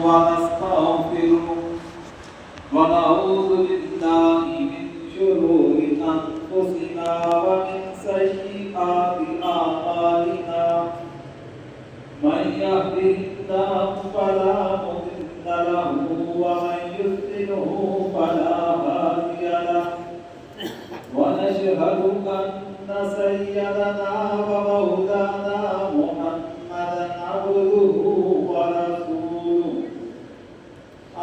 ونستغفره ونعوذ بالله من شرور أنفسنا ومن سيئات أعمالنا من يهده الله فلا مضل له ومن يضلله فلا هادي له ونشهد أن سيدنا ومولانا محمدا عبده ورسوله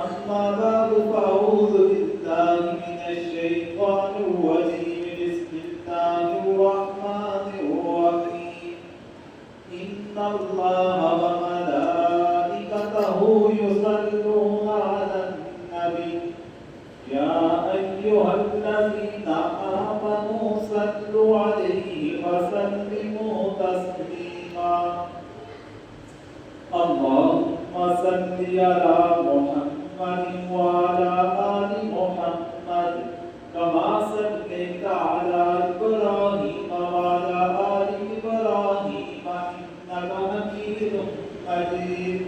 أما بعد فأعوذ بالله من الشيطان الرجيم بسم الله الرحمن الرحيم إن الله وملائكته يصلون على النبي يا أيها الذين آمنوا صلوا عليه وسلموا تسليما اللهم صل على محمد وعلى آل محمد كما صليت على إبراهيم وعلى آل إبراهيم إنك حميد مجيد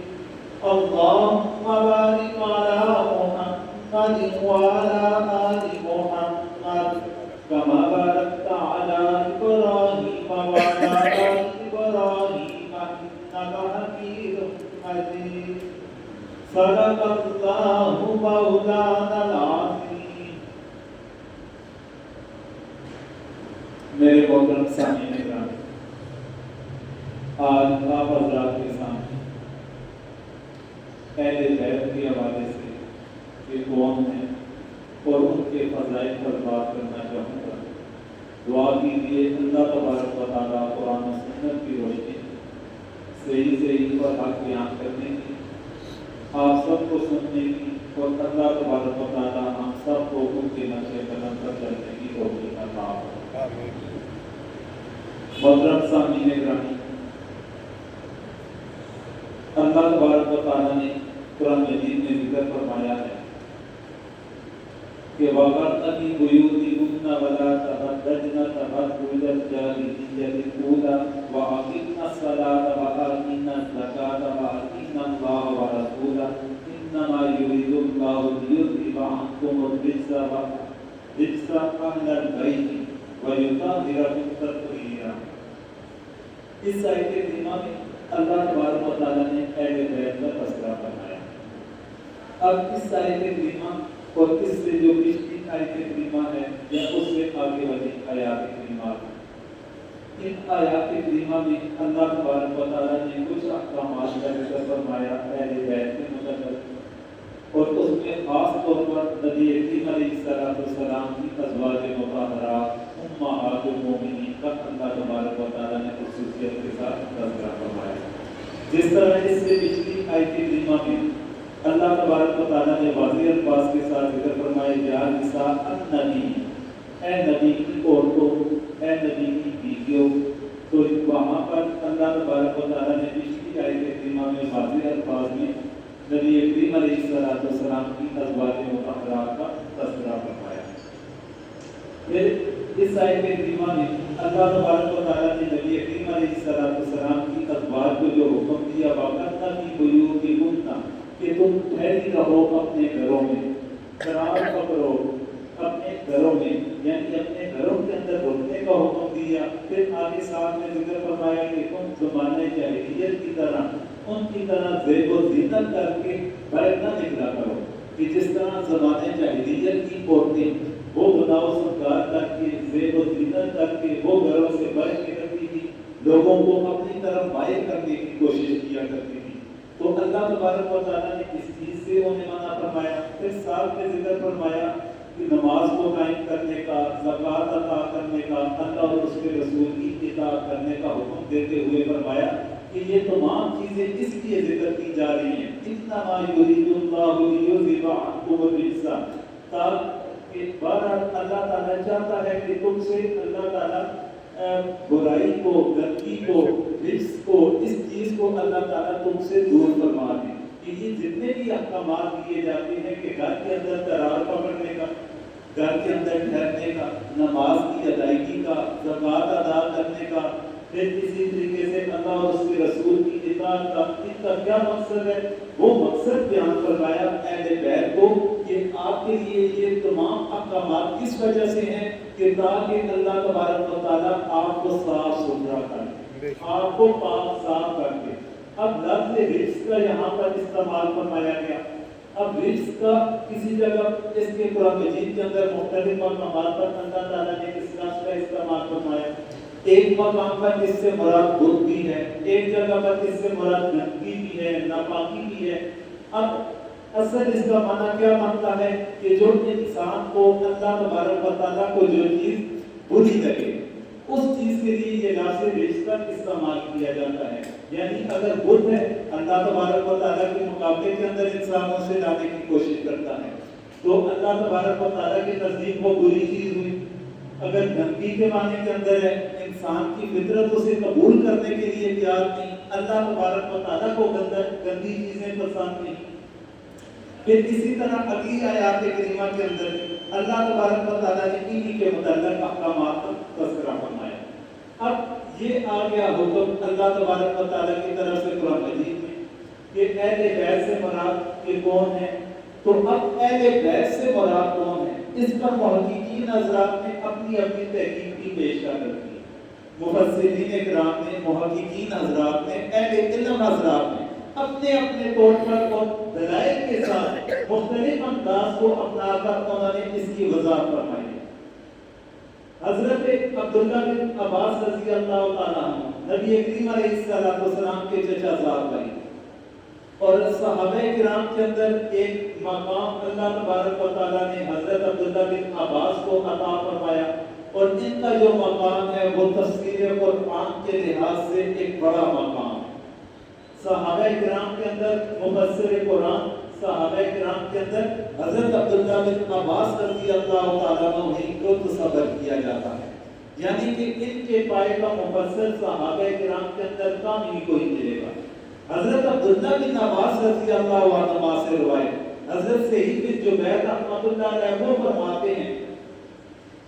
اللهم بارك على محمد وعلى آل محمد كما باركت على إبراهيم وعلى آل إبراهيم إنك حميد مجيد صدق الله مولانا العظيم میرے محترم سامعین گرامی، آج آپ حضرات کے سامنے اہل بیت کے حوالے سے یہ کون ہیں اور ان کے فضائل پر بات کرنا چاہوں گا۔ دعا کیجیے اللہ تبارک و تعالیٰ قرآن و سنت کی روشنی صحیح اور حق بیان کرنے کی، آپ سب کو سننے کی، اور اللہ تبارک و تعالیٰ ہم سب کو ان کے نقش قدم پر چلنے کی توفیق عطا فرمائے۔ محترم سامعین گرامی، اللہ تبارک و تعالیٰ نے قرآن مجید میں ذکر فرمایا ہے کہ وَقَرْنَ فِي بُيُوتِكُنَّ وَلَا تَبَرَّجْنَ تَبَرُّجَ الْجَاهِلِيَّةِ الْأُولَىٰ وَأَقِمْنَ الصَّلَاةَ وَآتِينَ الزَّكَاةَ وَأَطِيعْنَ اللَّهَ وَرَسُولَهُ إِنَّمَا يُرِيدُ اللَّهُ لِيُذْهِبَ عَنكُمُ الرِّجْسَ أَهْلَ الْبَيْتِ وَيُطَهِّرَكُمْ تَطْهِيرًا۔ اس آیت کریمہ میں اللہ تبارک و تعالیٰ نے اہل بیت کا تذکرہ فرمایا۔ اب اس آیت کریمہ اور اس سے جو پچھلی آیت کریمہ ہے یا اس سے آگے والی آیات کریمہ ہے، ان آیات کریمہ میں اللہ تبارک و تعالیٰ نے کچھ احکامات کا ذکر فرمایا اہل بیت کے متعلق، اور اس میں خاص طور پر نبی کریم علیہ السلام کی ازواج مطہرات امہات المومنین کا اللہ تبارک و تعالیٰ نے خصوصیت کے ساتھ تذکرہ فرمایا۔ جس طرح اس سے پچھلی آیت کریمہ میں اللہ تبارک و تعالیٰ نے واضح الفاظ کے ساتھ ذکر فرمائے یا نساء النبی، اے نبی کی عورتوں، اے نبی کی بیویوں، تو وہاں پر اللہ تبارک و تعالیٰ نے پچھلی آیت کریمہ میں واضح الفاظ میں نبی کریم علیہ السلام کی ازواج مطہرات کا تذکرہ فرمایا۔ پھر اس آیت کریمہ میں اللہ تبارک و تعالیٰ نے نبی کریم علیہ السلام کی ازواج کو جو حکم دیا وَقَرْنَ فِي بُيُوتِكُنَّ کہ تم ٹھہری رہو اپنے گھروں میں، قرار پکڑو اپنے گھروں میں، یعنی اپنے گھروں کے اندر رکنے کا حکم دیا۔ پھر آگے ساتھ میں ذکر فرمایا کہ تم زمانے جاہلیت کی طرح ان کی طرح زیب و زینت کر کے باہر نہ نکلا کرو، کہ جس طرح زمانے جاہلیت کی عورتیں وہ بناؤ سنگار کر کے زیب و زینت کر کے وہ گھروں سے باہر نکلتی تھی، لوگوں کو اپنی طرف مائل کرنے کی کوشش کیا کرتی تھی، تو اللہ تبارک و تعالیٰ نے اس چیز سے انہیں منع فرمایا۔ پھر ساتھ میں ذکر فرمایا کہ نماز کو قائم کرنے کا، زکوٰۃ عطا کرنے کا، اللہ اور اس کے رسول کی اطاعت کرنے کا حکم دیتے ہوئے فرمایا کہ یہ تمام چیزیں اس لیے ذکر کی جا رہی ہیں انما یرید اللہ لیذھب عنکم الرجس، تاکہ بہرحال اللہ تعالیٰ چاہتا ہے کہ تم سے اللہ تعالیٰ برائی کو، گندگی کو، رجس کو، اس چیز کو اللہ تعالیٰ تم سے دور فرما دے۔ کہ یہ جتنے بھی احکامات دیے جاتے ہیں کہ گھر کے اندر قرار پکڑنے کا، گھر کے اندر ٹھہرنے کا، نماز کی ادائیگی کا، زکوٰۃ ادا کرنے کا، پھر اسی طریقے سے اللہ اور اس کے رسول کی اطاعت کا ان کا کیا مقصد ہے، وہ مقصد بیان فرمایا اہل بیت کو کہ آپ کے لیے یہ تمام احکامات کس وجہ سے ہیں کہ تاکہ اللہ تبارک و تعالیٰ آپ کو صاف ستھرا کر دے، آپ کو پاک صاف کر دے۔ اب لفظ رزق کا یہاں پر استعمال فرمایا گیا۔ اب رزق کا کسی جگہ اس کے قرآن مجید کے اندر مختلف مقامات پر اللہ تعالیٰ نے اس لفظ کا استعمال فرمایا۔ ایک مقام پر اس سے مراد بت بھی ہے، ایک جگہ پر اس سے مراد گندگی بھی ہے، ناپاکی بھی ہے۔ اب اصل اس کا معنی کیا بنتا ہے کہ جو انسان کو اللہ تبارک و تعالیٰ کو جو چیز بری لگے اس چیز کے لیے یہ لفظ رزق کا استعمال کیا جاتا ہے۔ یعنی اگر بت ہے اللہ تبارک و تعالیٰ کے مقابلے کے اندر انسانوں سے لانے کی کوشش کرتا ہے تو اللہ تبارک و تعالیٰ کے نزدیک وہ بری چیز ہوئی۔ اگر گندگی کے معنی کے اندر ہے انسان کی فطرت اسے قبول کرنے کے لیے تیار نہیں، اللہ تبارک و تعالیٰ کو گندی چیزیں پسند نہیں۔ پھر اسی طرح اگلی آیات کریمہ کے اندر اللہ تبارک و تعالیٰ نے انہی کے متعلق احکامات کا تذکرہ فرمایا۔ اب یہ آ گیا حکم اللہ تبارک و تعالیٰ کی طرف سے قرآن مجید میں کہ اہل بیت سے مراد یہ کون ہے، تو اب اہل بیت سے مراد کون ہے اس پر محققین حضرات نے اپنی اپنی تحقیق کی پیش کرتی ہے۔ مفسرین اکرام نے، محققین حضرات نے، اہل علم حضرات نے اپنے اپنے طور پر اور دلائل کے ساتھ مختلف انداز کو اپنا کر انہوں نے اس کی وضاحت فرمائی ہے۔ حضرت عبداللہ بن عباس رضی اللہ تعالیٰ عنہ نبی کریم علیہ السلام کے چچا زاد بھائی اور صحابہ کرام کے اندر ایک مقام اللہ تبارک و تعالیٰ نے حضرت عبداللہ بن عباس کو عطا فرمایا، اور ان کا جو مقام ہے وہ تفسیر قرآن کے لحاظ سے ایک بڑا مقام ہے۔ صحابہ کرام کے اندر مفسر قرآن، صحابہ کرام کے اندر حضرت عبداللہ بن عباس رضی اللہ تعالیٰ عنہ کو تصور کیا جاتا ہے، یعنی کہ ان کے پائے کا مفسر صحابہ کرام کے اندر کام ہی کوئی ملے گا۔ حضرت عبداللہ بن عباس رضی اللہ عنہ سے روایت حضرت سعید بن جبیر رحمۃ اللہ علیہ وہ فرماتے ہیں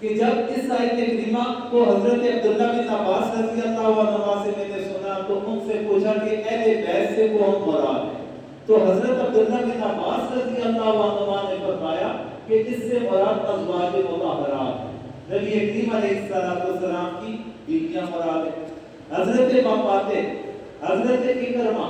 کہ جب اس آیت کریمہ کو حضرت عبداللہ بن عباس رضی اللہ عنہ سے میں نے سنا تو ان سے پوچھا کہ اہل بیت سے کون مراد ہے، تو حضرت عبداللہ بن عباس رضی اللہ عنہ نے فرمایا کہ اس سے مراد ازواج مطہرات ہیں، نبی کریم علیہ السلام کی بیویاں مراد ہیں۔ حضرت مفاتح، حضرت اکرمہ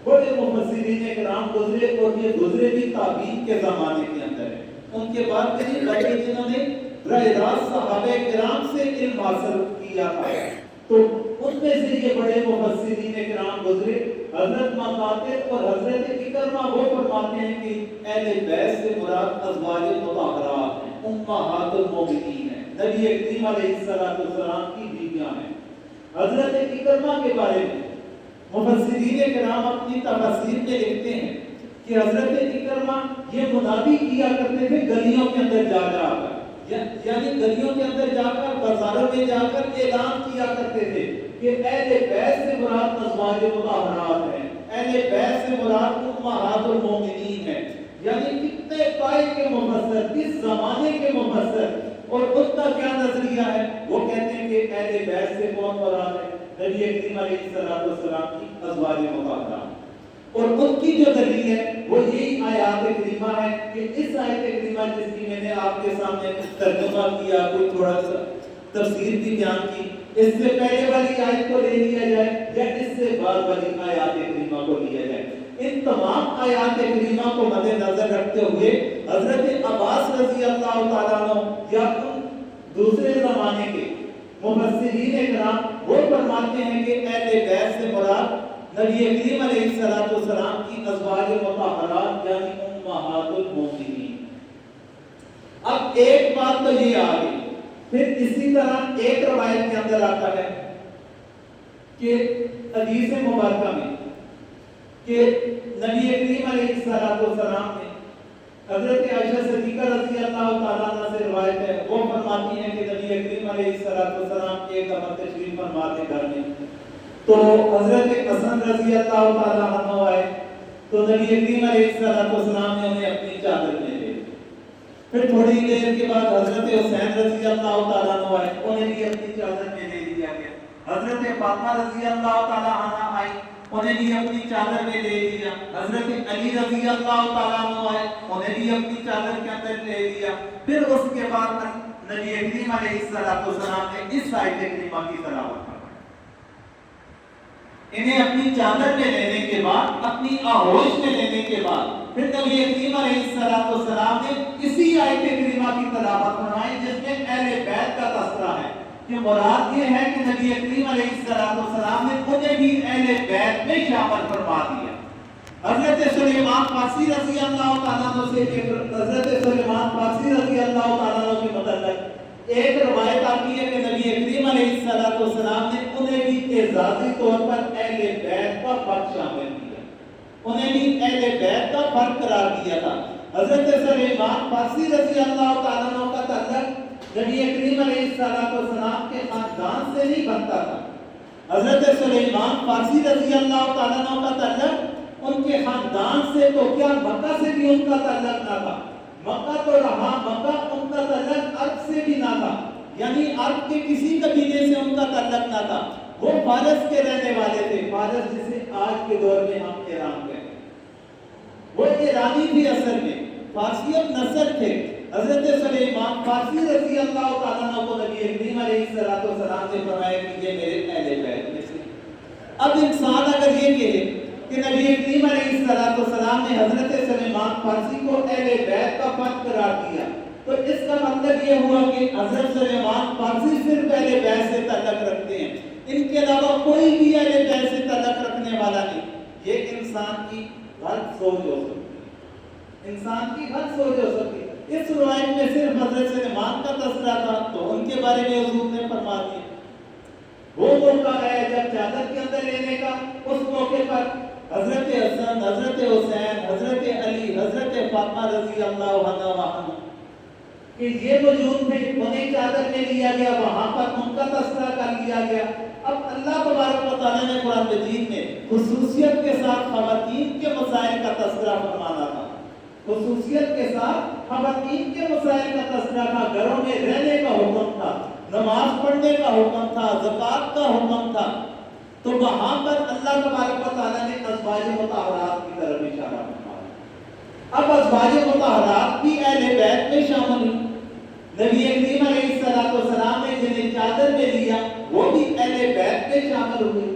بڑے مفسرین کرام گزرے، اور یہ گزرے بھی تابعین کے زمانے کے اندر ہے، ان کے بعد کئی بڑے جنہوں نے براہ راست صحابہ کرام سے علم حاصل کیا تھا، تو ان میں سے یہ بڑے مفسرین کرام گزرے۔ حضرت مفاتح اور حضرت اکرمہ وہ فرماتے ہیں کہ اہل بیت سے مراد ازواج مطہرات ہیں، امہات المومنین ہیں، نبی کریم علیہ السلام کی بیویاں ہیں۔ حضرت اکرمہ کے بارے میں مفسرین کرام اپنی تفاسیر میں لکھتے ہیں کہ حضرت اکرمہ یہ منادی کیا کرتے تھے گلیوں کے اندر جا جا کر، یعنی گلیوں کے اندر جا کر، بازاروں میں جا کر اعلان کیا کرتے تھے کہ اہل بیت سے مراد ازواج مطہرات ہیں، اہل بیت سے مراد امہات المومنین ہیں۔ یعنی کتنے پائے کے مفسر، کس زمانے کے مفسر، اور ان کا کیا نظریہ ہے، وہ کہتے ہیں کہ اہل بیت سے کون مراد ہے، نبی کریم علیہ السلام کی ازواج مطہرات، اور ان کی جو دلیل ہے وہ یہی آیات کریمہ ہے کہ اس آیت کریمہ جس کی میں نے آپ کے سامنے ترجمہ کیا، کوئی تھوڑا سا تفسیر بھی بیان کی، اس سے پہلے والی آیت کو لے لیا جائے یا اس سے بعد والی آیات کریمہ کو لیا جائے، ان تمام آیات کریمہ کو مد نظر رکھتے ہوئے حضرت عباس رضی اللہ تعالیٰ عنہ یا ان دوسرے زمانے کے مفسرین کرام وہ فرماتے ہیں کہ اہل بیت سے مراد نبی کریم علیہ السلام کی ازواج مطہرات یعنی امہات المومنین۔ اب ایک بات تو یہ آ گئی، پھر اسی طرح ایک روایت کے اندر آتا ہے کہ حدیث مبارکہ میں کہ نبی کریم علیہ السلام نے حضرت عائشہ صدیقہ رضی اللہ تعالیٰ عنہ سے روایت ہے، وہ فرماتی ہیں کہ نبی کریم علیہ السلام ایک دفعہ تشریف فرما تھے گھر میں، تو حضرت حسن رضی اللہ تعالیٰ عنہ آئے تو نبی کریم علیہ السلام نے انہیں اپنی چادر میں لے لی۔ پھر تھوڑی دیر کے بعد حضرت حسین رضی اللہ تعالیٰ عنہ آئے، انہیں بھی اپنی چادر میں لے لیا گیا۔ حضرت فاطمہ رضی اللہ تعالی عنہ آئی، انہیں بھی اپنی چادر میں لے لیا. حضرت علی رضی اللہ تعالیٰ عنہ آئے، انہیں بھی اپنی چادر کے اندر لے لیا. پھر اس کے بعد نبی کریم علیہ السلام نے اس آیت کریمہ کی تلاوت فرمائی. انہیں اپنی چادر میں لینے کے بعد، اپنی آغوش میں لینے کے بعد، پھر نبی کریم علیہ السلام نے اسی آیت کریمہ کی تلاوت فرمائی جس میں اہل بیت کا تذکرہ ہے. کہ مراد یہ ہے کہ نبی کریم علیہ السلام نے انہیں بھی اہل بیت میں شامل فرما دیا. حضرت سلیمان فارسی رضی اللہ تعالیٰ عنہ سے حضرت سلیمان فارسی رضی اللہ تعالیٰ عنہ کے متعلق ایک روایت آتی ہے کہ نبی کریم علیہ السلام نے انہیں بھی اعزازی طور پر اہل بیت کا فرق شامل کیا، انہیں بھی اہل بیت کا فرق قرار دیا تھا. حضرت سلیمان فارسی رضی اللہ تعالیٰ عنہ کا تعلق نبی کریم علیہ السلام کے خاندان سے نہیں بنتا تھا. حضرت سلیمان فارسی رضی اللہ تعالیٰ عنہ کا تعلق ان کے خاندان سے تو کیا مکہ سے بھی ان کا تعلق نہ تھا. مکہ تو رہا، مکہ ان کا تعلق عرب سے بھی نہ تھا، یعنی عرب کے کسی قبیلے سے ان کا تعلق نہ تھا. وہ فارس کے رہنے والے تھے، فارس جسے آج کے دور میں ہم ایران کہتے ہیں. وہ ایرانی بھی اصل میں فارسیت نسل تھے. حضرت سلیمان فارسی رضی اللہ تعالیٰ عنہ کو نبی کریم علیہ السلام نے فرمایا کہ یہ میرے اہل بیت میں سے. اب انسان اگر یہ کہے کہ نبی کریم علیہ السلام نے حضرت سلیمان فارسی کو اہل بیت کا فرد قرار دیا، تو اس کا مطلب یہ ہوا کہ حضرت سلیمان فارسی صرف اہل بیت سے تعلق رکھتے ہیں، ان کے علاوہ کوئی بھی اہل بیت سے تعلق رکھنے والا نہیں. یہ انسان کی غلط سوچ ہو سکتی ہے، انسان کی غلط سوچ ہو سکتی ہے. اس روایت میں صرف حضرت سلیمان کا تذکرہ تھا تو ان کے بارے میں حضور نے فرما دیا. وہ موقع ہے جب چادر کے اندر لینے کا، اس موقع پر حضرت حسن، حضرت حسین، حضرت علی، حضرت فاطمہ رضی اللہ عنہ کہ یہ موجود تھے، انہیں چادر میں لیا گیا، وہاں پر ان کا تذکرہ کر لیا گیا. اب اللہ تبارک و تعالیٰ نے قرآن مجید میں خصوصیت کے ساتھ خواتین کے مسائل کا تذکرہ فرمانا تھا، خصوصیت کے ساتھ خواتین کے مسائل کا تذکرہ تھا. گھروں میں رہنے کا حکم تھا، نماز پڑھنے کا حکم تھا، زکوٰۃ کا حکم تھا. تو وہاں پر اللہ تبارک و تعالیٰ نے ازواج مطہرات کی طرف اشارہ فرمایا. اب ازواج مطہرات بھی اہل بیت میں شامل ہیں. نبی کریم علیہ السلام نے جنہیں چادر میں لیا وہ بھی اہل بیت میں شامل ہوئے.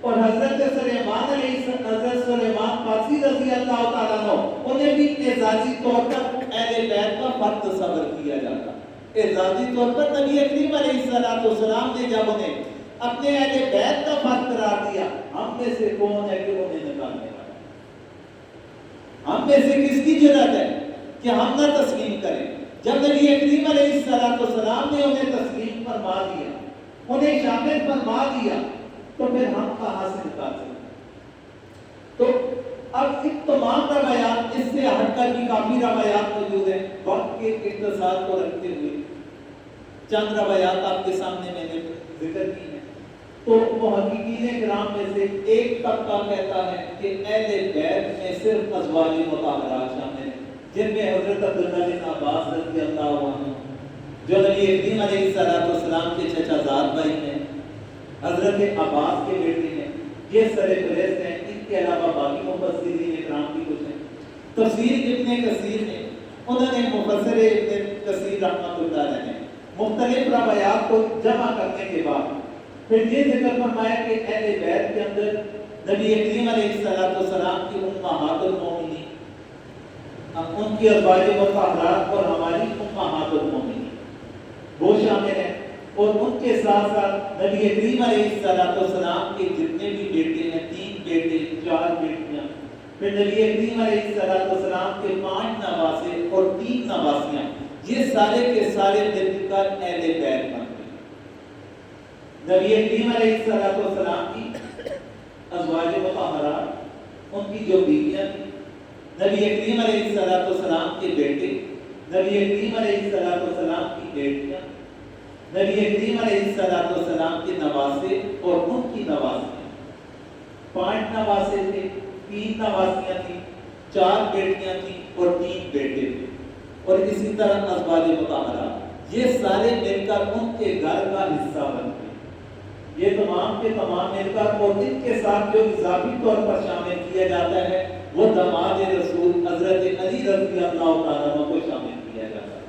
اور حضرت سلیمان فارسی رضی اللہ تعالیٰ عنہ انہیں بھی اعزازی طور پر اہل بیت کا فرد تصور کیا جاتا. اعزازی طور پر نبی کریم علیہ السلام نے جب انہیں اپنے اہل بیت کا فرد قرار دیا، ہم میں سے کون ہے کہ انہیں نکالنے والا؟ ہم میں سے کس کی جرأت ہے کہ ہم نہ تسلیم کریں؟ جب نبی کریم علیہ السلام نے انہیں تسلیم فرما دیا، انہیں شامل فرما دیا، تو پھر ہم کہاں سے نکال سکتے؟ تو اب ایک تمام روایات، اس سے ہٹ کر بھی کافی روایات موجود ہیں. وقت کے اختصار کو رکھتے ہوئے چند روایات آپ کے سامنے میں نے ذکر کی ہیں. تو محققین کرام میں سے ایک طبقہ کہتا ہے کہ اہل بیت میں صرف ازواج مطہرات شامل ہیں، جن میں حضرت عبداللہ بن عباس رضی اللہ عنہ جو نبی کریم علیہ السلام کے چچا زاد بھائی ہیں، حضرت عباس کے بیٹے ہیں، یہ سر فہرست ہیں. ان کے علاوہ باقی مفسرین کرام بھی کچھ ہیں. تفسیر ابن کثیر نے، انہوں نے مفسر ابن کثیر رحمۃ اللہ علیہ نے مختلف روایات کو جمع کرنے کے بعد پھر یہ ذکر فرمایا کہ اہل بیت کے اندر نبی کریم علیہ السلام کی امہات المومنین، ان کی ازواج مطہرات اور ہماری امہات المومنین وہ شامل ہیں. اور ان کے ساتھ ساتھ نبی کریم علیہ السلام کے جتنے بھی بیٹے ہیں، 3 بیٹے 4 بیٹیاں، پھر نبی کریم علیہ السلام کے 5 نواسے اور 3 نواسیاں، یہ سارے کے سارے مل کر اہل بیت بن گئے. نبی کریم علیہ السلام کی ازواج مطہرات، ان کی جو بیویاں تھیں، نبی کریم علیہ السلام کے بیٹے، نبی کریم علیہ السلام کی بیٹیاں، نبی کریم علیہ السلام کے نواسے اور ان کی نواسیاں. 5 نواسے تھے، 3 نواسیاں تھیں، 4 بیٹیاں تھیں اور 3 بیٹے تھے. اور اسی طرح ازواج مطہرات، یہ سارے مل کر ان کے گھر کا حصہ بن گئے. یہ تمام کے تمام مل کر، اور ان کے ساتھ جو اضافی طور پر شامل کیا جاتا ہے وہ داماد رسول حضرت علی رضی اللہ تعالیٰ عنہ کو شامل کیا جاتا ہے،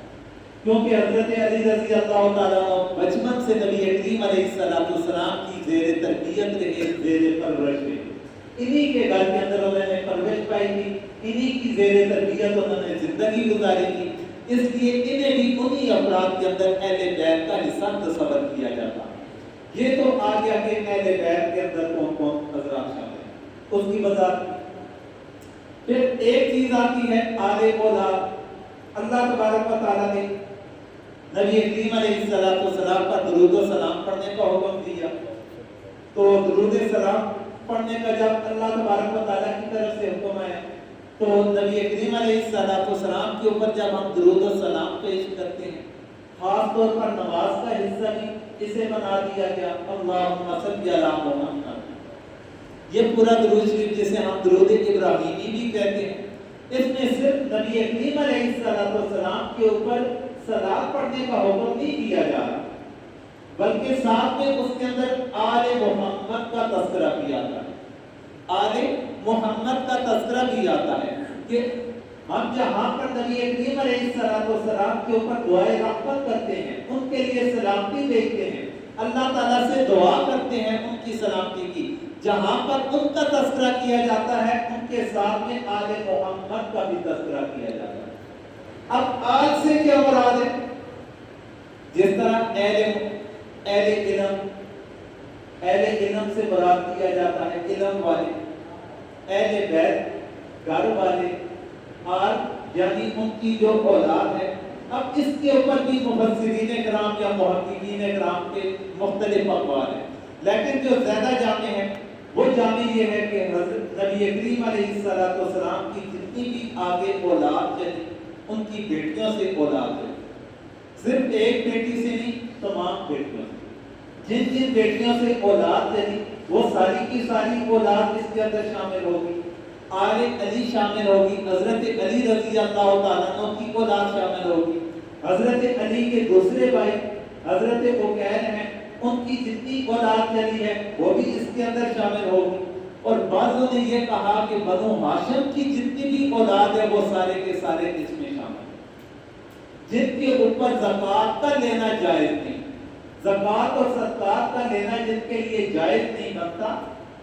کیونکہ حضرت علی رضی اللہ تعالیٰ عنہ بچپن سے نبی کریم علیہ السلام کی زیر تربیت رہے، زیر پرورش رہے، انہی کے گھر کے اندر انہوں نے پرورش پائی تھی، انہی کی زیر تربیت انہوں نے زندگی گزاری تھی، اس لیے انہیں بھی انہی افراد کے اندر اہل بیت کا حصہ تصور کیا جاتا ہے۔ یہ تو آ گیا کہ اہل بیت کے اندر کون کون حضرات شامل ہیں، اس کی وضاحت۔ پھر ایک چیز آتی ہے آل اولاد۔ اللہ تبارک و تعالیٰ نے نبی کریم علیہ السلام پر درود و سلام پڑھنے کا حکم دیا، تو درود سلام پڑھنے کا جب اللہ تبارک و تعالیٰ کی طرف سے حکم آیا تو نبی کریم علیہ السلام کے اوپر جب ہم درود و سلام پیش کرتے ہیں، خاص طور پر نماز کا حصہ بھی اسے بنا دیا گیا، اللہم صلی علی محمد۔ یہ پورا درود شریف جسے ہم درود ابراہیمی بھی کہتے ہیں، اس میں صرف نبی کریم علیہ السلام کے اوپر صلاۃ پڑھنے کا حکم نہیں دیا جا رہا، بلکہ ساتھ میں اس کے اندر آل محمد کا تذکرہ بھی آتا ہے، آل محمد کا تذکرہ بھی آتا ہے کہ ہم جہاں پر نبی کریم علیہ السلام کے اوپر دعائے رحمت کرتے ہیں، ان کے لیے سلامتی بھیجتے ہیں، اللہ تعالیٰ سے دعا کرتے ہیں ان کی سلامتی کی، جہاں پر ان کا تذکرہ کیا جاتا ہے ان کے ساتھ میں آل محمد کا بھی تذکرہ کیا جاتا ہے۔ اب آل سے کیا مراد ہے؟ جس طرح اہل علم سے مراد کیا جاتا ہے علم والے، اہل بیت گھر والے، آل یعنی ان کی جو اولاد ہے۔ اب اس کے اوپر بھی مفسرین کرام یا محققین کرام کے مختلف اقوال ہیں، لیکن جو زیادہ جامع ہے وہ جامع یہ ہے کہ حضرت نبی کریم علیہ السلام کی جتنی بھی آگے اولاد چلی ان کی بیٹیوں سے اولاد ہے، صرف ایک بیٹی سے نہیں تمام بیٹیوں سے، جن جن بیٹیوں سے اولاد چلی وہ ساری کی ساری اولاد اس کے اندر شامل ہوگی، آل علی شامل ہوگی، حضرت علی رضی اللہ تعالیٰ عنہ کی اولاد شامل ہوگی، حضرت علی کے دوسرے بھائی حضرت عقیل ہیں ان کی جتنی اولاد چلی ہے وہ بھی اس کے اندر شامل ہوگی، اور بعضوں نے یہ کہا کہ بنو ہاشم کی جتنی بھی اولاد ہے وہ سارے کے سارے اس میں شامل ہیں، جن کے اوپر زکوٰۃ کا لینا جائز نہیں، زکوٰۃ اور صدقات کا لینا جن کے لیے جائز نہیں بنتا،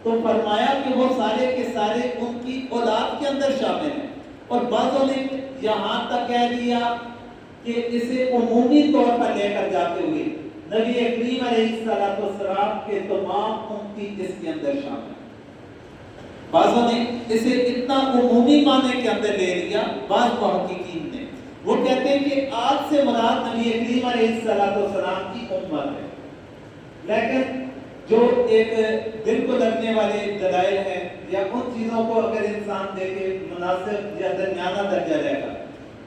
تو فرمایا کہ وہ سارے کے سارے ان کی اولاد کے اندر شامل ہیں، اور بعضوں نے یہاں تک کہہ دیا کہ اسے عمومی طور پر لے کر جاتے ہوئے نبی کریم علیہ السلام کے تمام امتی اس کے اندر شامل ہیں۔ بعضوں نے اسے اتنا عمومی معنی کے اندر لے لیا، بعض محققین نے وہ کہتے ہیں کہ آج سے مراد نبی کریم علیہ السلام کی امت ہے، لیکن جو ایک دل کو لگنے والے دلائل ہیں یا ان چیزوں کو اگر انسان دیکھے مناسب یا درمیانہ درجہ رہے گا،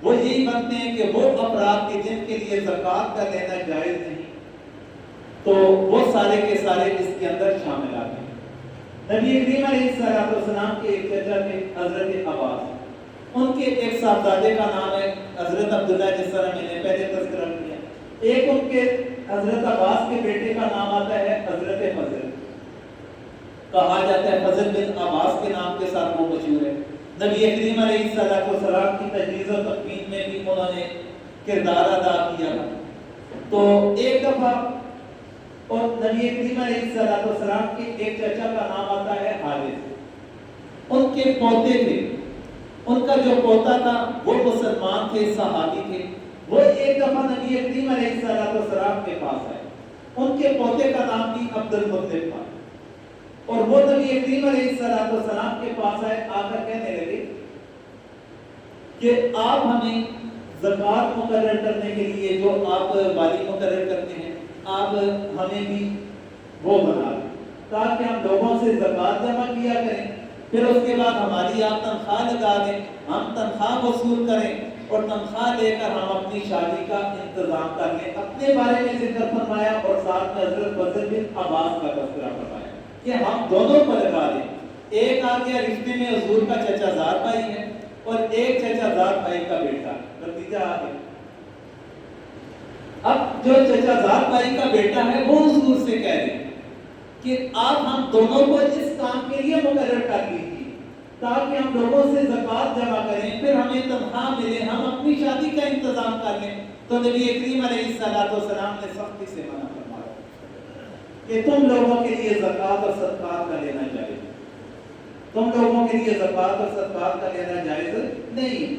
وہ یہی بنتے ہیں کہ وہ افراد کے جن کے لیے زکوٰۃ کا لینا جائز نہیں تو وہ سارے کے سارے اس کے اندر شامل آتے ہیں۔ نبی کریم علیہ السلام کے ایک چچا تھے حضرت عباس، ان کے ایک صاحبزادے کا نام ہے حضرت عبداللہ، جس طرح میں نے پہلے تذکرہ کیا، ایک ان کے حضرت عباس کے بیٹے کا نام آتا ہے حضرت فضل، کہا جاتا ہے فضل بن عباس کے نام کے ساتھ وہ مشہور ہے۔ نبی کریم علیہ السلام کی تجہیز و تکفین میں بھی انہوں نے کردار ادا کیا، تو ایک دفعہ اور نبی کریم علیہ السلام کے ایک چچا کا نام آتا ہے حارث، ان کے پوتے تھے، ان کا جو پوتا تھا وہ مسلمان تھے، صحابی تھے، وہ ایک دفعہ نبی کریم علیہ السلام کے پاس آئے، ان کے پوتے کا نام بھی عبد المطلب تھا، اور وہ نبی کریم علیہ السلام کے پاس آئے، آ کر کہنے لگے کہ آپ ہمیں زکوٰۃ مقرر کرنے کے لیے جو آپ والی مقرر کرتے ہیں آپ ہمیں بھی وہ بنا دیں تاکہ ہم لوگوں سے زکوٰۃ جمع کیا کریں، پھر اس کے بعد ہماری آپ تنخواہ لگا دیں، ہم تنخواہ وصول کریں اور تنخواہ لے کر ہم اپنی شادی کا انتظام کر لیں۔ اپنے بارے میں ذکر فرمایا اور ساتھ میں حضرت فضل بن عباس کا تذکرہ فرمایا کہ ہم دونوں کو لگا دیں، ایک آ گیا رشتے میں حضور کا چچا زاد بھائی ہے اور ایک چچا زاد بھائی کا بیٹا بھتیجا آ گیا۔ اب جو چچا زاد بھائی کا بیٹا ہے وہ حضور سے کہہ دیں کہ آپ ہم دونوں کو اس کام کے لیے مقرر کر لیجیے تاکہ ہم لوگوں سے زکوٰۃ جمع کریں، پھر ہمیں تنخواہ ملے، ہم اپنی شادی کا انتظام کر لیں۔ تو نبی کریم علیہ السلام نے سختی سے منع فرمایا کہ تم لوگوں کے لیے زکوٰۃ اور صدقات کا لینا جائز، تم لوگوں کے لیے زکوٰۃ اور صدقات کا لینا جائز نہیں،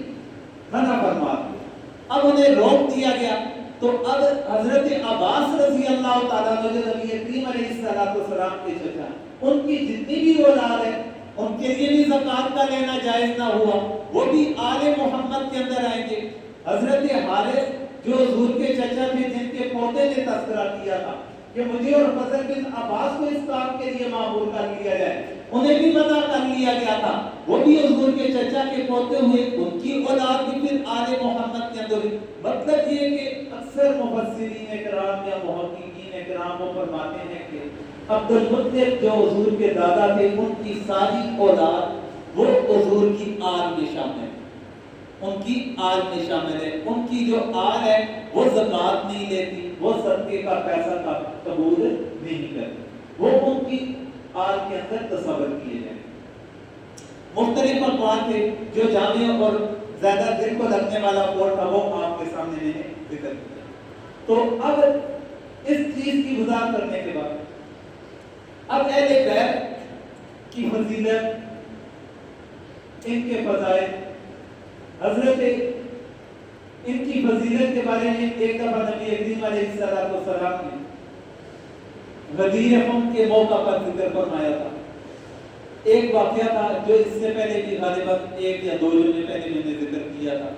منع فرما دیا۔ اب انہیں روک دیا گیا، تو اب حضرت عباس رضی اللہ تعالیٰ عنہ جو نبی کریم علیہ السلام کے چچا، ان کی جتنی بھی اولاد ہے ان کے لیے بھی زکوٰۃ کا لینا جائز نہ ہوا، وہ بھی آل محمد کے اندر آئیں گے۔ حضرت حارث جو حضور کے چچا تھے، جن کے پوتے نے تذکرہ کیا تھا کہ مجھے اور فضل بن عباس کو اس کام کے لیے معمور کر لیا جائے، انہیں بھی منع کر لیا گیا تھا، وہ بھی حضور کے چچا کے پوتے ہوئے، ان کی اولاد بھی پھر آل محمد کے اندر ہوئی۔ مطلب یہ کہ اکثر مفسرین اکرام یا محققین اکرام وہ فرماتے ہیں کہ عبد المطلب جو حضور کے دادا تھے، ان کی ساری اولاد وہ حضور کی آل میں شامل ہے، ان کی آل میں شامل ہے، ان کی جو آل ہے وہ زکوٰۃ نہیں لیتی، وہ صدقے کا پیسہ کا قبول نہیں کرتی، وہ ان کی آل کے اندر تصور کیے جائیں۔ مختلف اقوال تھے، جو جامع اور زیادہ دل کو لگنے والا قول تھا وہ آپ کے سامنے میں نے ذکر کیا۔ تو اب اس چیز کی وضاحت کرنے کے بعد اب اہل بیت کی فضیلت، ان کے فضائل، حضرت ان کی فضیلت کے بارے میں ایک دفعہ نبی کریم علیہ السلام نے غدیر خم کے موقع پر ذکر فرمایا تھا۔ ایک واقعہ تھا جو اس سے پہلے بھی غالباً ایک یا دو جمعے پہلے میں نے ذکر کیا تھا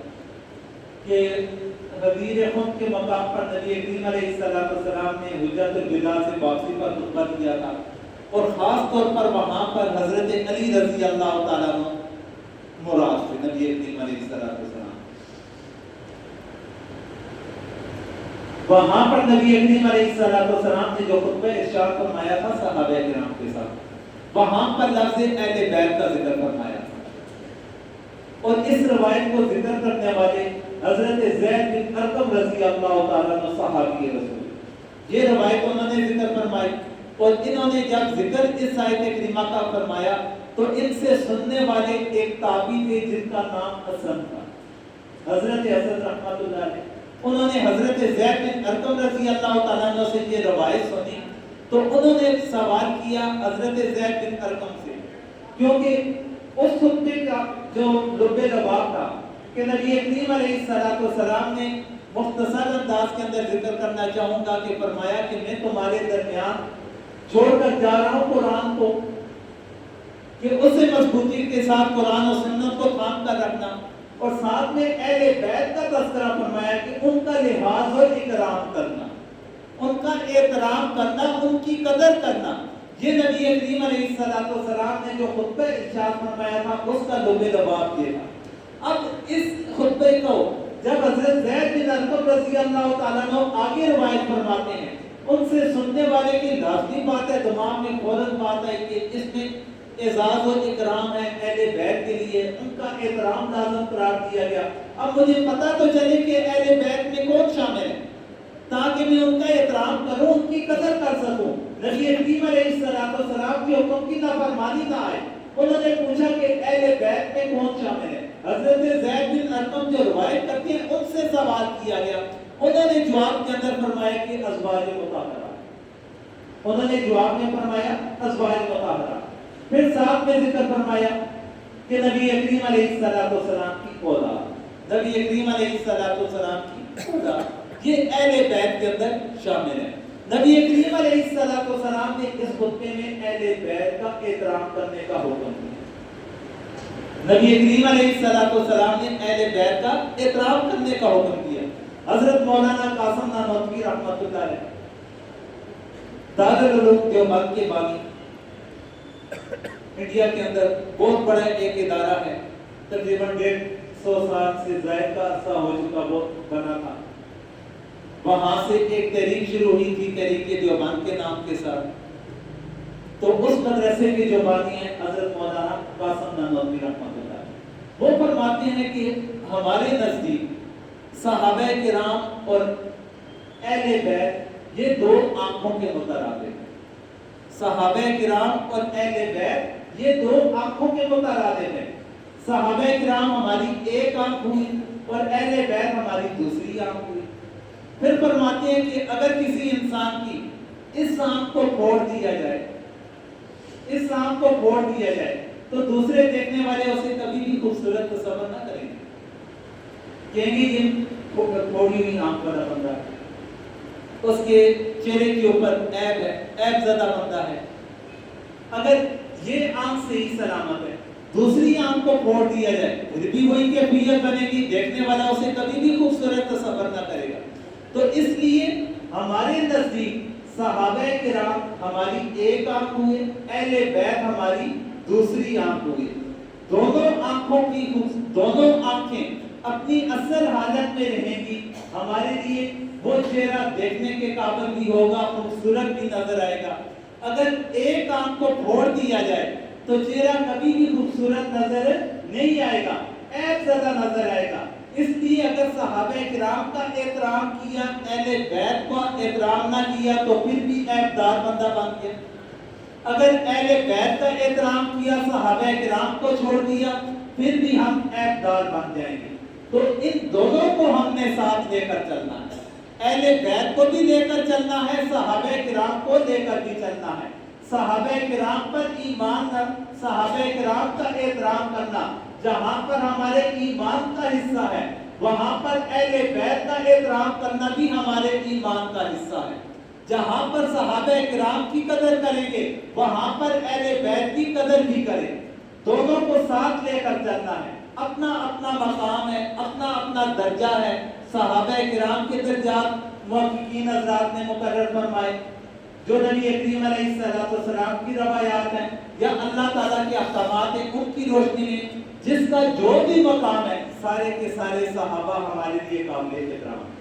کہ غدیر خم کے مقام پر نبی کریم علیہ السلام نے حجۃ الوداع سے واپسی پر خطبہ دیا تھا، اور خاص طور پر وہاں پر حضرت علی رضی اللہ تعالیٰ عنہ مراد تھے، نبی کریم علیہ السلام وہاں پر نبی کریم علیہ السلام نے جو خطبہ ارشاد فرمایا تھا صحابہ کرام کے ساتھ، وہاں پر لفظ اہل بیت کا ذکر فرمایا تھا، اور اس روایت کو ذکر کرنے والے حضرت زید بن ارقم رضی اللہ تعالیٰ عنہ صحابی رسول، یہ روایت انہوں نے ذکر فرمائی، اور انہوں نے جب ذکر اس آیت کریمہ کا فرمایا تو ان سے سننے والے ایک تابعی تھے جن کا نام حسن تھا، حضرت حسن رحمۃ اللہ علیہ، انہوں نے حضرت زید بن ارقم رضی اللہ تعالیٰ عنہ سے یہ روایت سنی، تو انہوں نے سوال کیا حضرت زید بن ارقم سے، کیونکہ اس خطبے کا جو لب لباب تھا کہ نبی کریم علیہ السلام نے مختصر انداز کے اندر ذکر کرنا چاہوں گا کہ فرمایا کہ میں تمہارے درمیان چھوڑ کر جا رہا ہوں قرآن کو، کہ اسے مضبوطی کے ساتھ قرآن و سنت کو تھام کر رکھنا، اور ساتھ میں اہل بیت کا تذکرہ فرمایا کہ ان کا لحاظ اور اکرام کرنا، ان کا احترام کرنا، ان کی قدر کرنا، یہ نبی کریم علیہ السلام نے جو خطبہ ارشاد فرمایا تھا اس کا لب لباب یہ تھا۔ اب اس خطبے کو جب حضرت زید بن ارقم رضی اللہ تعالیٰ عنہ آگے روایت فرماتے ہیں، ان سے سننے والے کی لازمی بات ہے، دماغ میں فوراً بات ہے کہ اس میں اعزاز و اکرام ہے اہل بیت کے لیے، ان کا احترام لازم قرار دیا گیا۔ اب مجھے پتہ تو چلے کہ اہل بیت میں کون شامل ہے تاکہ میں ان کا احترام کروں، ان کی قدر کر سکوں، نبی کریم علیہ السلام کے حکم کی نافرمانی نہ آئے۔ انہوں نے پوچھا کہ اہل بیت میں کون شامل ہے، حضرت زید بن ارقم جو روایت کرتے ہیں ان سے سوال کیا گیا، انہوں نے جواب کے اندر فرمایا کہ ازواج مطہرہ، انہوں نے جواب میں فرمایا ازواج مطہرہ، پھر ساتھ میں ذکر فرمایا کہ نبی کریم علیہ السلام کی اولاد، نبی کریم علیہ السلام کی اولاد، یہ اہل بیت کے اندر شامل ہے۔ نبی کریم علیہ السلام نے اس خطبے میں اہل بیت کا احترام کرنے کا حکم دیا، نبی کریم علیہ السلام نے اہل بیت کا احترام کرنے کا حکم دیا۔ حضرت مولانا قاسم نانوتوی رحمۃ اللہ علیہ دارالعلوم دیوبند کے بانی، انڈیا کے اندر بہت بڑا ایک ادارہ ہے، تقریباً 150 سال سے زائد کا عرصہ ہو چکا، بہت بنا تھا، وہاں سے ایک تحریک شروع ہوئی تھی تحریک دیوبند کے نام کے ساتھ، تو اس مدرسے کے جو بانی ہیں حضرت مولانا قاسم نانوتوی رحمۃ اللہ، وہ فرماتے ہیں کہ ہمارے نزدیک صحابہ کرام اور اہل بیت یہ دو آنکھوں کے مترادف ہیں۔ صحابہ کرام اور اہل بیت یہ دو آنکھوں کے مترادف ہیں. صحابہ کرام ہماری ایک آنکھ ہوئی اور اہل بیت ہماری دوسری آنکھ ہوئی. پھر فرماتے ہیں کہ اگر کسی انسان کی اس آنکھ کو پھوڑ دیا جائے، اس آنکھ کو پھوڑ دیا جائے تو دوسرے دیکھنے والے اسے کبھی بھی خوبصورت تصور نہ کریں گے، کہیں گے یہ پھوڑی ہوئی آنکھ والا بندہ ہے، اس کے چہرے کے اوپر عیب ہے، عیب زدہ بندہ ہے. اگر یہ آنکھ صحیح سلامت ہے، دوسری آنکھ کو پھوڑ دیا جائے پھر بھی وہی کیفیت بنے گی، دیکھنے والا اسے کبھی بھی خوبصورت تصور نہ کرے گا. تو اس لیے ہمارے نزدیک صحابہ کرام ہماری ایک آنکھ ہوئے، اہل بیت ہماری دوسری آنکھ ہوئی. دونوں آنکھیں اپنی اصل حالت میں رہیں گی. ہمارے لیے وہ چہرہ دیکھنے کے قابل بھی ہوگا، خوبصورت بھی نظر آئے گا. اگر ایک آنکھ کو پھوڑ دیا جائے تو چہرہ کبھی بھی خوبصورت نظر نہیں آئے گا، عیب زدہ نظر آئے گا. اس لیے اگر صحابہ کرام کا احترام کیا، اہل بیت کا احترام نہ کیا تو پھر بھی عیب دار بندہ بن گیا. اگر اہل بیت کا احترام کیا، صحابہ کرام کو چھوڑ دیا، پھر بھی ہم عیب دار بن جائیں گے. تو ان دونوں کو ہم نے ساتھ لے کر چلنا ہے. اہل بیت کو بھی لے کر چلنا ہے، صحابہ کرام کو لے کر بھی چلنا ہے. صحابہ کرام پر ایمان، صحابہ کرام کا احترام کرنا، جہاں پر ہمارے ایمان کا حصہ ہے وہاں پر اہل بیت کا احترام کرنا بھی ہمارے ایمان کا حصہ ہے. جہاں پر صحابہ کرام کی قدر کریں گے وہاں پر اہل بیت کی قدر بھی کریں. دونوں کو ساتھ لے کر چلنا ہے. اپنا اپنا مقام ہے، اپنا اپنا درجہ ہے. صحابہ کرام کے درجات محققین حضرات نے مقرر فرمائے، جو نبی کریم علیہ السلام کی روایات ہیں یا اللہ تعالیٰ کے احکامات ہیں، ان کی روشنی میں جس کا جو بھی مقام ہے، سارے کے سارے صحابہ ہمارے لیے قابل احترام ہیں.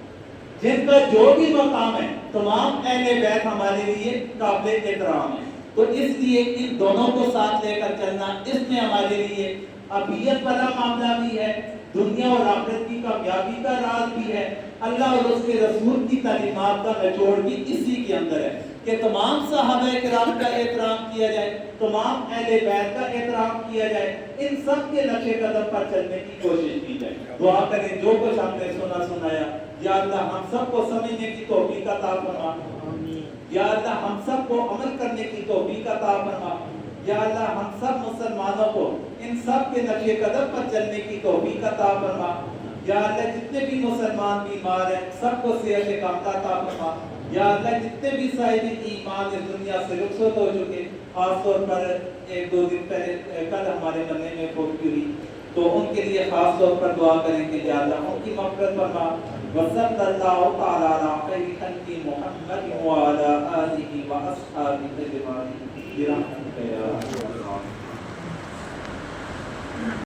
جن کا جو بھی مقام ہے، تمام اہل بیت ہمارے لیے قابل احترام ہے. تو اس لیے ان دونوں کو ساتھ لے کر چلنا، اس میں ہمارے لیے ابدیت والا معاملہ بھی ہے، دنیا اور آخرت کی کامیابی کا راز بھی ہے. اللہ اور اس کے رسول کی تعلیمات کا نچوڑ بھی اسی کے اندر ہے کہ تمام صحابہ کرام کا احترام کیا جائے، تمام اہل بیت کا احترام کیا جائے، ان سب کے نقش قدم پر چلنے کی کوشش کی جائے. دعا کریں جو کچھ ہم نے سنایا، یا اللہ ہم سب کو سمجھنے کی توفیق عطا فرما، یا اللہ ہم سب کو عمل کرنے کی توفیق عطا فرما، یا اللہ ہم سب مسلمانوں کو ان سب کے نقش قدم پر چلنے کی توفیق عطا فرما. یا اللہ جتنے بھی مسلمان بیمار ہیں سب کو صحت کاملہ عطا فرما. یا اللہ جتنے بھی صاحب ایمان اس دنیا سے رخصت ہو چکے، خاص طور پر ایک دو دن پہلے کل ہمارے بننے میں فوت ہوئی، تو ان کے لیے خاص طور پر دعا کریں کہ یا اللہ ان کی مغفرت فرما. وصلی اللہ تعالی علی خیر خلق محمد وعلی آلہ واصحابہ اجمعین برحمتک یا